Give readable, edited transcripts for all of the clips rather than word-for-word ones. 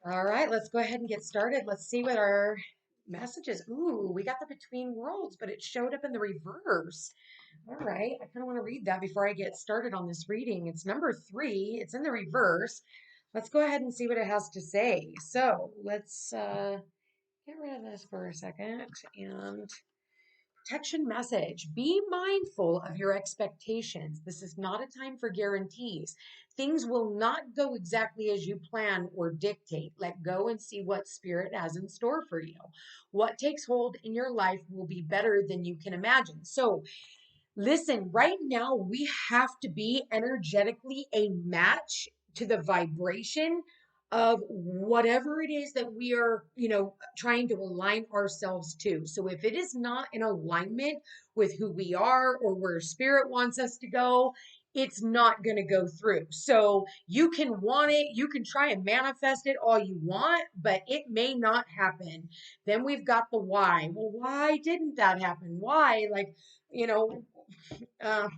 All right, let's go ahead and get started. Let's see what our message is. Ooh, we got the between worlds, but it showed up in the reverse. All right, I kind of want to read that before I get started on this reading. It's number 3. It's in the reverse. Let's go ahead and see what it has to say. So let's get rid of this for a second and protection message. Be mindful of your expectations. This is not a time for guarantees. Things will not go exactly as you plan or dictate. Let go and see what spirit has in store for you. What takes hold in your life will be better than you can imagine. So, listen, right now we have to be energetically a match to the vibration of whatever it is that we are, trying to align ourselves to. So if it is not in alignment with who we are or where spirit wants us to go, it's not going to go through. So you can want it, you can try and manifest it all you want, but it may not happen. Then we've got the why. Well, why didn't that happen? Why? You know,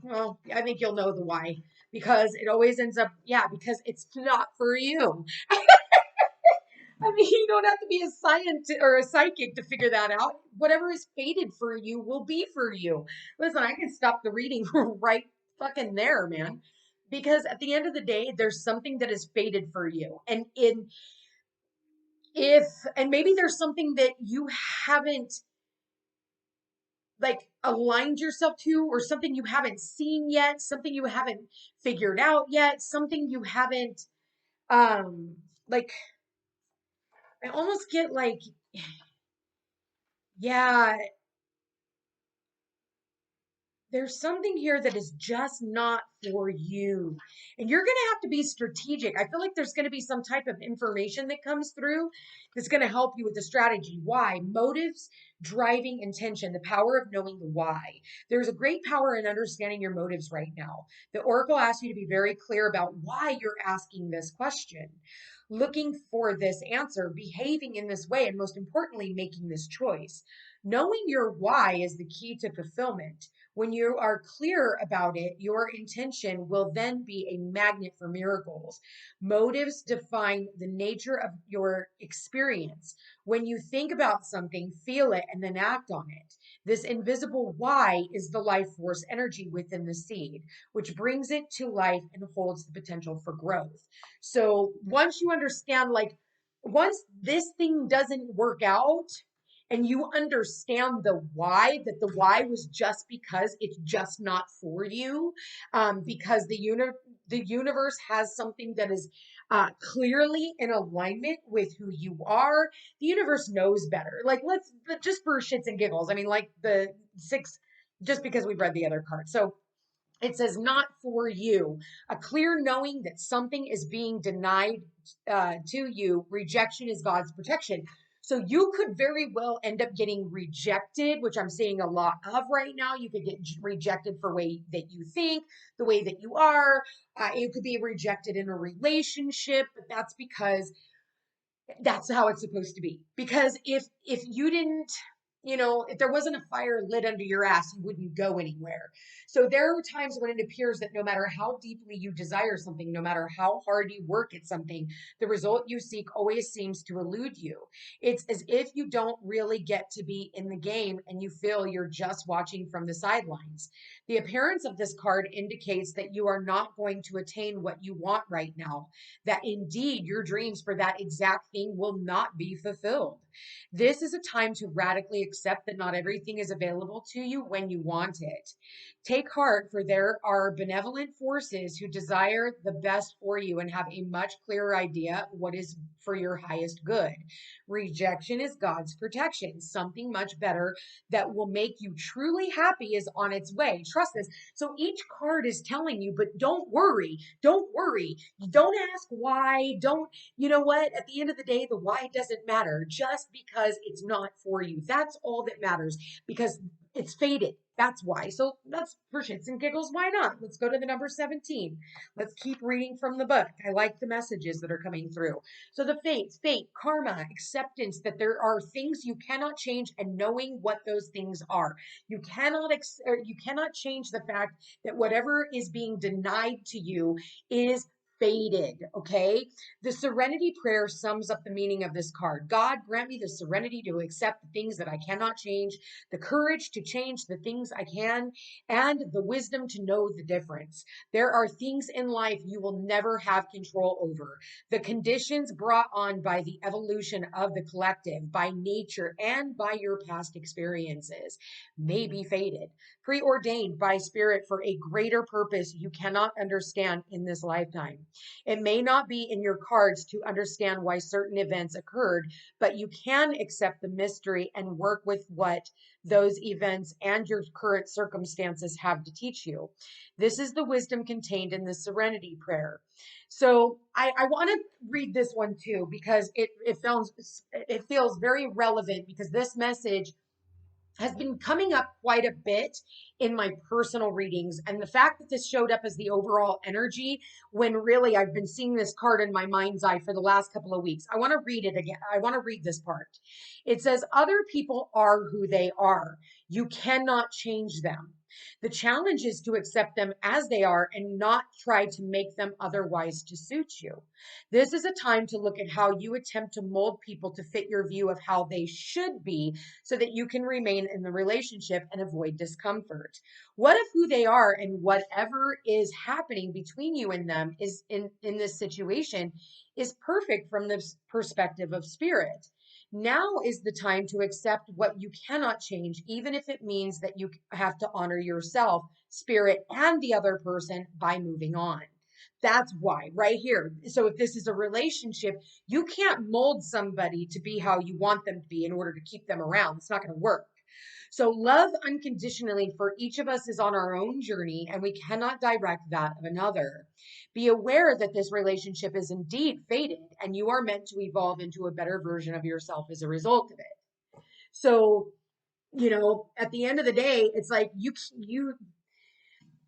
well, I think you'll know the why because it always ends up, yeah, because it's not for you. I mean, you don't have to be a scientist or a psychic to figure that out. Whatever is fated for you will be for you. Listen, I can stop the reading right fucking there, man. Because at the end of the day, there's something that is fated for you. And maybe there's something that you haven't aligned yourself to, or something you haven't seen yet, something you haven't figured out yet, something you haven't um like I almost get yeah, there's something here that is just not for you. And you're going to have to be strategic. I feel like there's going to be some type of information that comes through that's going to help you with the strategy. Why? Motives, driving intention, the power of knowing the why. There's a great power in understanding your motives right now. The Oracle asks you to be very clear about why you're asking this question, looking for this answer, behaving in this way, and most importantly, making this choice. Knowing your why is the key to fulfillment. When you are clear about it, your intention will then be a magnet for miracles. Motives define the nature of your experience. When you think about something, feel it, and then act on it. This invisible why is the life force energy within the seed, which brings it to life and holds the potential for growth. So once you understand, once this thing doesn't work out, and you understand the why, that the why was just because it's just not for you, because the universe has something that is clearly in alignment with who you are. The universe knows better. Let's just for shits and giggles. I mean, like the 6, just because we've read the other card. So it says, not for you. A clear knowing that something is being denied to you. Rejection is God's protection. So you could very well end up getting rejected, which I'm seeing a lot of right now. You could get rejected for the way that you think, the way that you are. You could be rejected in a relationship, but that's because that's how it's supposed to be. Because if you didn't, if there wasn't a fire lit under your ass, you wouldn't go anywhere. So there are times when it appears that no matter how deeply you desire something, no matter how hard you work at something, the result you seek always seems to elude you. It's as if you don't really get to be in the game and you feel you're just watching from the sidelines. The appearance of this card indicates that you are not going to attain what you want right now, that indeed your dreams for that exact thing will not be fulfilled. This is a time to radically accept that not everything is available to you when you want it. Take heart, for there are benevolent forces who desire the best for you and have a much clearer idea what is for your highest good. Rejection is God's protection. Something much better that will make you truly happy is on its way. Trust this. So each card is telling you, but don't worry. Don't worry. Don't ask why. Don't, you know what? At the end of the day, the why doesn't matter just because it's not for you. That's all that matters because it's fated. That's why. So that's for shits and giggles. Why not? Let's go to the number 17. Let's keep reading from the book. I like the messages that are coming through. So the fate, karma, acceptance that there are things you cannot change and knowing what those things are. You cannot change the fact that whatever is being denied to you is faded, okay? The serenity prayer sums up the meaning of this card. God, grant me the serenity to accept the things that I cannot change, the courage to change the things I can, and the wisdom to know the difference. There are things in life you will never have control over. The conditions brought on by the evolution of the collective, by nature, and by your past experiences may be faded, preordained by spirit for a greater purpose you cannot understand in this lifetime. It may not be in your cards to understand why certain events occurred, but you can accept the mystery and work with what those events and your current circumstances have to teach you. This is the wisdom contained in the serenity prayer. So I want to read this one too, because it feels very relevant, because this message has been coming up quite a bit in my personal readings. And the fact that this showed up as the overall energy, when really I've been seeing this card in my mind's eye for the last couple of weeks. I want to read it again. I want to read this part. It says, other people are who they are. You cannot change them. The challenge is to accept them as they are and not try to make them otherwise to suit you. This is a time to look at how you attempt to mold people to fit your view of how they should be, so that you can remain in the relationship and avoid discomfort. What if who they are and whatever is happening between you and them is in this situation is perfect from the perspective of spirit? Now is the time to accept what you cannot change, even if it means that you have to honor yourself, spirit, and the other person by moving on. That's why, right here. So if this is a relationship, you can't mold somebody to be how you want them to be in order to keep them around. It's not going to work. So love unconditionally for each of us is on our own journey, and we cannot direct that of another. Be aware that this relationship is indeed faded, and you are meant to evolve into a better version of yourself as a result of it. So, at the end of the day, it's like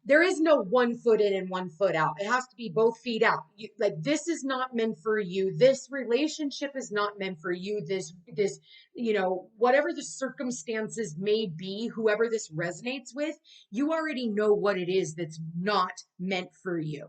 there is no 1 foot in and 1 foot out. It has to be both feet out. Like, this is not meant for you. This relationship is not meant for you. Whatever the circumstances may be, whoever this resonates with, you already know what it is that's not meant for you.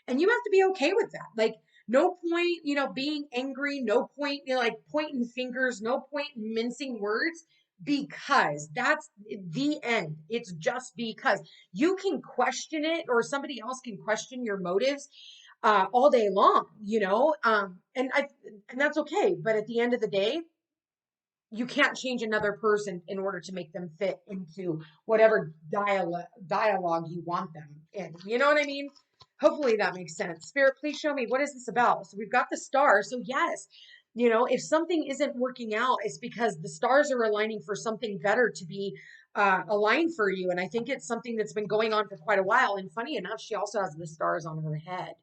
And you have to be okay with that. Like, no point, being angry, no point, like pointing fingers, no point in mincing words, because that's the end. It's just because you can question it, or somebody else can question your motives all day long, and that's okay. But at the end of the day, you can't change another person in order to make them fit into whatever dialogue you want them in. You know what I mean? Hopefully that makes sense. Spirit, please show me, what is this about? So we've got the stars. So yes, if something isn't working out, it's because the stars are aligning for something better to be aligned for you. And I think it's something that's been going on for quite a while. And funny enough, she also has the stars on her head.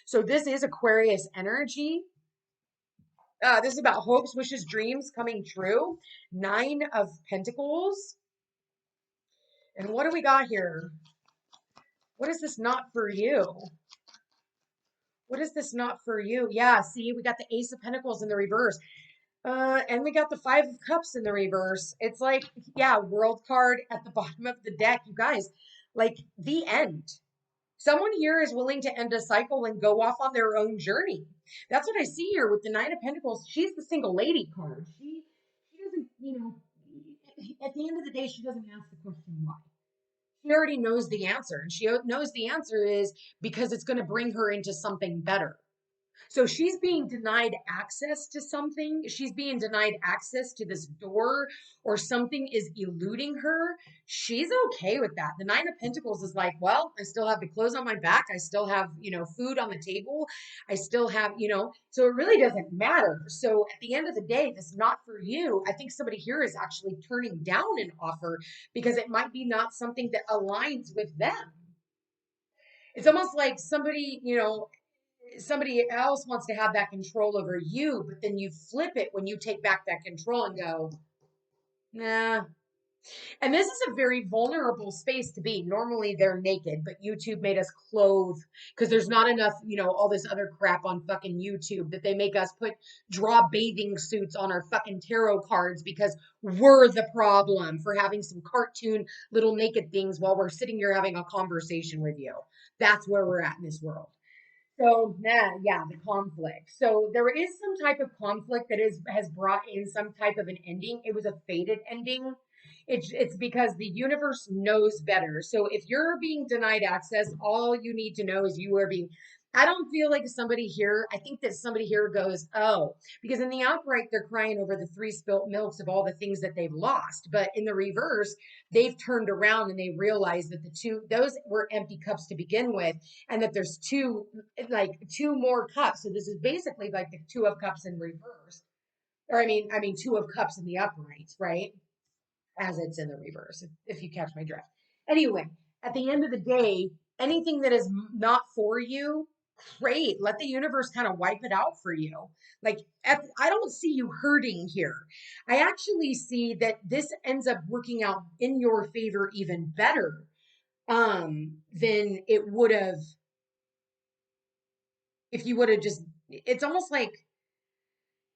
So this is Aquarius energy. This is about hopes, wishes, dreams coming true. 9 of Pentacles. And what do we got here? What is this not for you? What is this not for you? Yeah, see, we got the Ace of Pentacles in the reverse. And we got the 5 of Cups in the reverse. It's like, yeah, World card at the bottom of the deck. You guys, like, the end. Someone here is willing to end a cycle and go off on their own journey. That's what I see here with the 9 of Pentacles. She's the single lady card. She doesn't, at the end of the day, she doesn't ask the question why. She already knows the answer. And she knows the answer is because it's going to bring her into something better. So she's being denied access to something. She's being denied access to this door, or something is eluding her. She's okay with that. The 9 of Pentacles is like, well, I still have the clothes on my back. I still have, food on the table. I still have, so it really doesn't matter. So at the end of the day, this is not for you. I think somebody here is actually turning down an offer because it might be not something that aligns with them. It's almost like somebody else wants to have that control over you, but then you flip it when you take back that control and go, nah. And this is a very vulnerable space to be. Normally they're naked, but YouTube made us clothe because there's not enough, all this other crap on fucking YouTube that they make us draw bathing suits on our fucking tarot cards because we're the problem for having some cartoon little naked things while we're sitting here having a conversation with you. That's where we're at in this world. So, yeah, the conflict. So there is some type of conflict that has brought in some type of an ending. It was a fated ending. It's because the universe knows better. So if you're being denied access, all you need to know is you are being. I don't feel like somebody here. I think that somebody here goes, oh, because in the outright they're crying over the three spilt milks of all the things that they've lost. But in the reverse, they've turned around and they realize that those were empty cups to begin with, and that there's two more cups. So this is basically like the two of cups in reverse. Or I mean two of cups in the upright, right? As it's in the reverse, if you catch my drift. Anyway, at the end of the day, anything that is not for you, great. Let the universe kind of wipe it out for you. Like, I don't see you hurting here. I actually see that this ends up working out in your favor even better than it would have if you would have just. It's almost like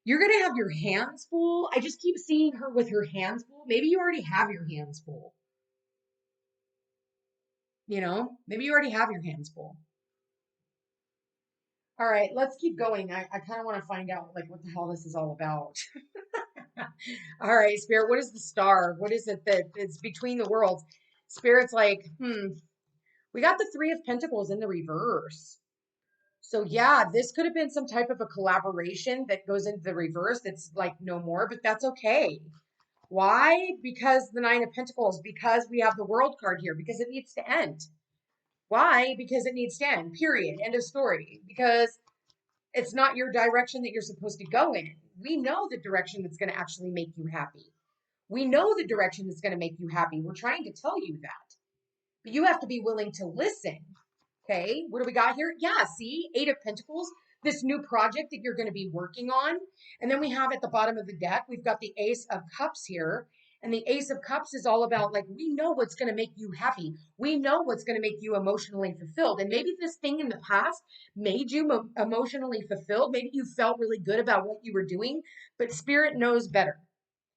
you're going to have your hands full. I just keep seeing her with her hands full. Maybe you already have your hands full. Maybe you already have your hands full. All right, let's keep going. I kind of want to find out like what the hell this is all about. All right, Spirit, what is the star? What is it that it's between the worlds? Spirit's like, we got the Three of Pentacles in the reverse. So yeah, this could have been some type of a collaboration that goes into the reverse that's like no more, but that's okay. Why? Because the Nine of Pentacles, because we have the World card here, because it needs to end. Why? Because it needs to end, period. End of story. Because it's not your direction that you're supposed to go in. We know the direction that's going to actually make you happy. We know the direction that's going to make you happy. We're trying to tell you that. But you have to be willing to listen. Okay, what do we got here? Yeah, see, Eight of Pentacles, this new project that you're going to be working on. And then we have at the bottom of the deck, we've got the Ace of Cups here. And the Ace of Cups is all about like, we know what's going to make you happy. We know what's going to make you emotionally fulfilled. And maybe this thing in the past made you emotionally fulfilled. Maybe you felt really good about what you were doing, but Spirit knows better.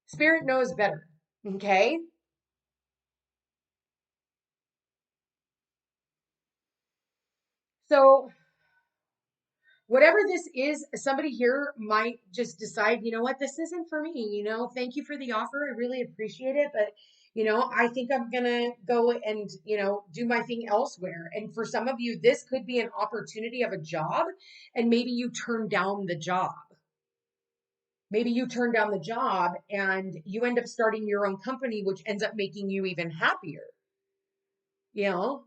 Spirit knows better. Okay. So whatever this is, somebody here might just decide, you know what, this isn't for me. Thank you for the offer. I really appreciate it. But, I think I'm going to go and, do my thing elsewhere. And for some of you, this could be an opportunity of a job. And maybe you turn down the job. Maybe you turn down the job and you end up starting your own company, which ends up making you even happier. You know,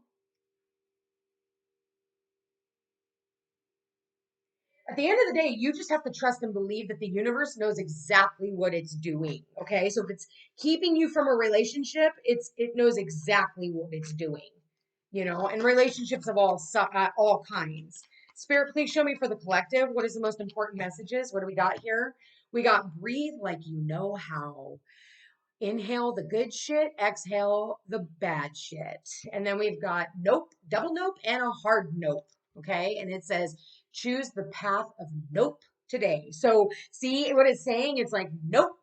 at the end of the day, you just have to trust and believe that the universe knows exactly what it's doing. Okay. So if it's keeping you from a relationship, it knows exactly what it's doing, and relationships of all kinds. Spirit, please show me for the collective. What is the most important messages? What do we got here? We got breathe like you know how. Inhale the good shit, exhale the bad shit. And then we've got nope, double nope, and a hard nope. Okay. And it says, choose the path of nope today. So see what it's saying? It's like, nope,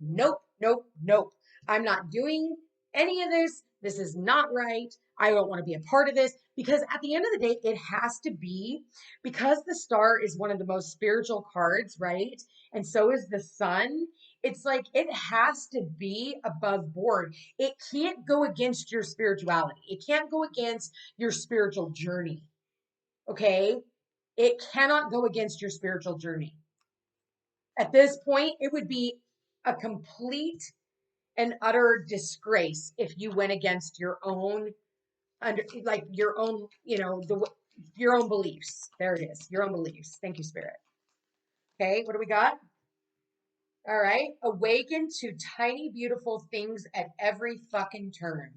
nope, nope, nope. I'm not doing any of this. This is not right. I don't want to be a part of this, because at the end of the day, it has to be, because the star is one of the most spiritual cards, right? And so is the sun. It's like it has to be above board. It can't go against your spirituality. It can't go against your spiritual journey. Okay? It cannot go against your spiritual journey. At this point, it would be a complete and utter disgrace if you went against your own like your own, your own beliefs. There it is. Your own beliefs. Thank you, Spirit. Okay, what do we got? All right. Awaken to tiny, beautiful things at every fucking turn.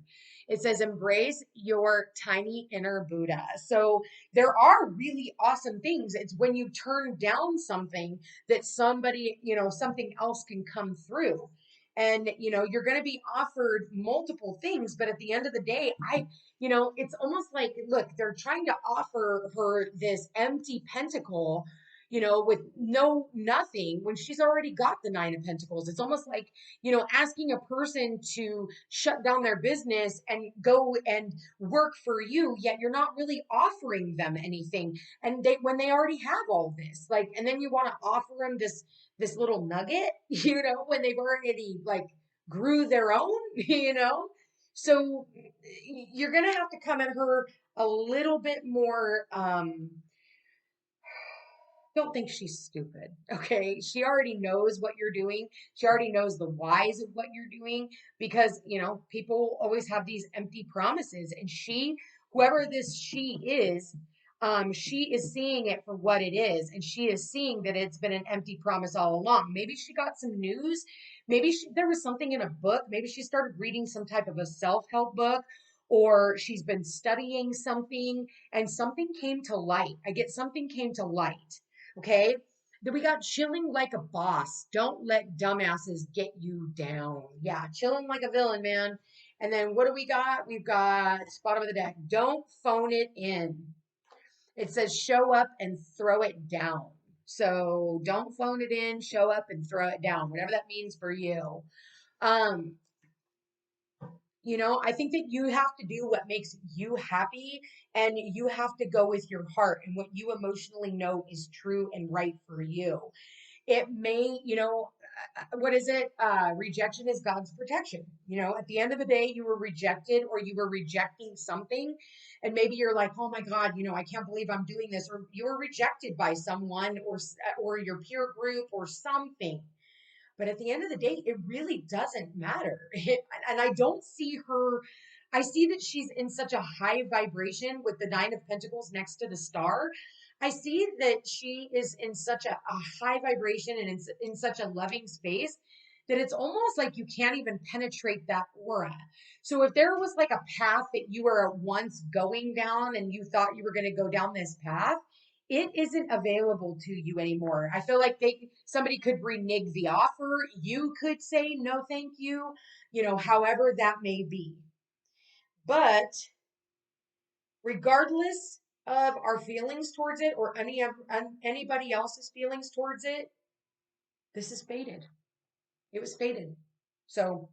It says, embrace your tiny inner Buddha. So there are really awesome things. It's when you turn down something that somebody, something else can come through. And, you're going to be offered multiple things. But at the end of the day, it's almost like, look, they're trying to offer her this empty pentacle, with nothing when she's already got the Nine of Pentacles. It's almost like, asking a person to shut down their business and go and work for you, yet you're not really offering them anything. And when they already have all this, like, and then you want to offer them this little nugget, when they've already like grew their own, So you're going to have to come at her a little bit more, don't think she's stupid. Okay. She already knows what you're doing. She already knows the whys of what you're doing because, people always have these empty promises. And whoever this she is seeing it for what it is. And she is seeing that it's been an empty promise all along. Maybe she got some news. Maybe there was something in a book. Maybe she started reading some type of a self-help book, or she's been studying something and something came to light. I get something came to light. Okay. Then we got chilling like a boss. Don't let dumbasses get you down. Yeah, chilling like a villain, man. And then what do we got? We've got bottom of the deck. Don't phone it in. It says show up and throw it down. So don't phone it in, show up and throw it down, whatever that means for you. Um, I think that you have to do what makes you happy, and you have to go with your heart and what you emotionally know is true and right for you. It may, what is it? Rejection is God's protection. At the end of the day, you were rejected or you were rejecting something. And maybe you're like, oh my God, I can't believe I'm doing this. Or you were rejected by someone or your peer group or something. But at the end of the day, it really doesn't matter. And I don't see her, I see that she's in such a high vibration with the Nine of Pentacles next to the star. I see that she is in such a high vibration and in such a loving space that it's almost like you can't even penetrate that aura. So if there was like a path that you were once going down and you thought you were going to go down this path, it isn't available to you anymore. I feel like somebody could renege the offer. You could say no, thank you, however that may be. But regardless of our feelings towards it or anybody else's feelings towards it, this is fated. It was fated. So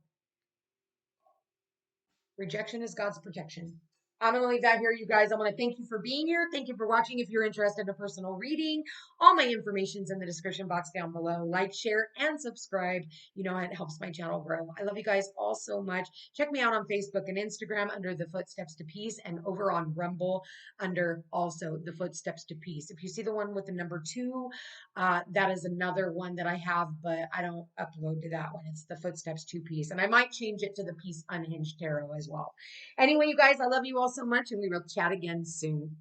rejection is God's protection. I'm going to leave that here, you guys. I want to thank you for being here. Thank you for watching. If you're interested in a personal reading, all my information's in the description box down below. Like, share, and subscribe. It helps my channel grow. I love you guys all so much. Check me out on Facebook and Instagram under The Footsteps to Peace, and over on Rumble under also The Footsteps to Peace. If you see the one with the number 2, that is another one that I have, but I don't upload to that one. It's The Footsteps to Peace. And I might change it to the Peace Unhinged Tarot as well. Anyway, you guys, I love you all so much, and we will chat again soon.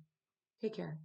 Take care.